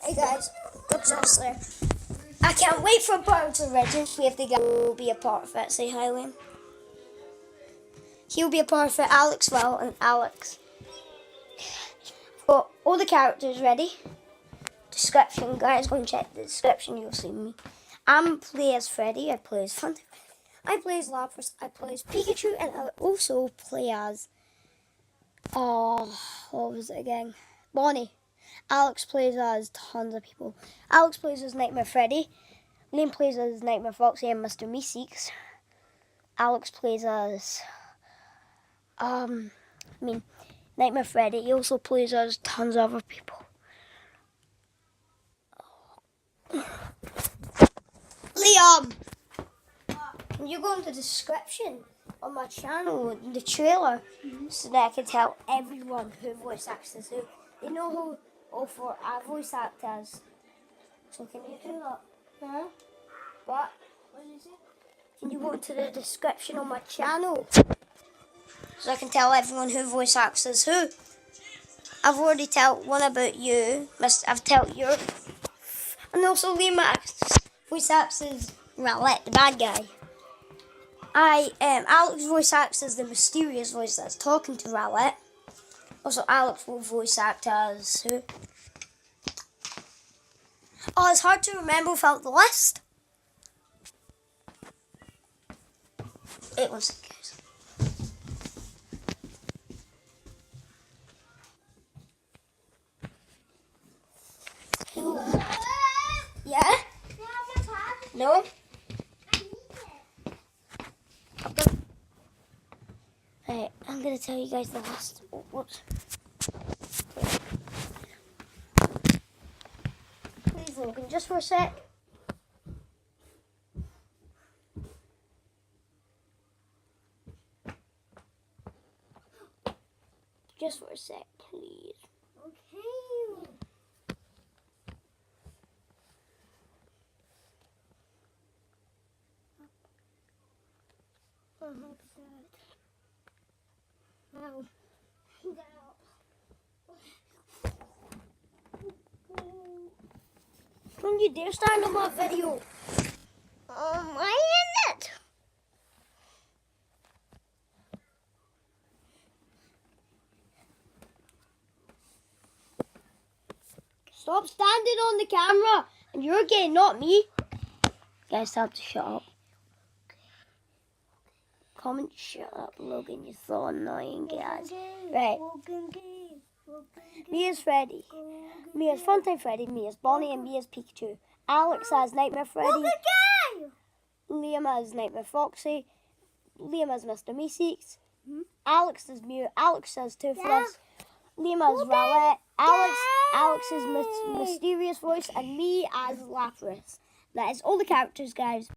Hey guys, what's up, there? I can't wait for Boruto Legend. We have the guy who will be a part of it. Say hi, Liam. He'll be a part of it. Alex will, and Alex. Got all the characters ready. Description, guys. Go and check the description. You'll see me. I'm play as Freddy. I play as Fun. I play as Lapras. I play as Pikachu, and I also play as what was it again? Bonnie. Alex plays as tons of people. Alex plays as Nightmare Freddy. Liam plays as Nightmare Foxy and Mr. Meeseeks. Alex plays as Nightmare Freddy. He also plays as tons of other people. Liam! Can you go into the description on my channel, the trailer, so that I can tell everyone who voice acts as who? They know who all four I voice act as. So can you do that? Huh? What? What did you say? Can you go into the description on my channel so I can tell everyone who voice acts as who? I've already told one about you. I've told you. And also Liam voice acts as Rowlet, the bad guy. Alex voice acts as the mysterious voice that's talking to Rowlet. Also, Alex will voice act as who? Oh, it's hard to remember without the list. It was it, guys. Yeah? No? Alright, I'm gonna tell you guys the last. Oh, whoops. Please, Logan, just for a sec. Just for a sec, please. Okay. Oh my God. Don't you dare start on my video. Why in it? Stop standing on the camera. And you're gay, not me. Guys, time to shut up. Comment, shut up, Logan. You're so annoying, guys. Right. Me as Freddy. Me as Funtime Freddy. Me as Bonnie. And me as Pikachu. Alex as Nightmare Freddy. Liam as Nightmare Foxy. Liam as Mr. Meeseeks. Alex as Mew. Alex as Toothless. Liam as Rowlet. Alex as Mysterious Voice. And me as Lapras. That is all the characters, guys.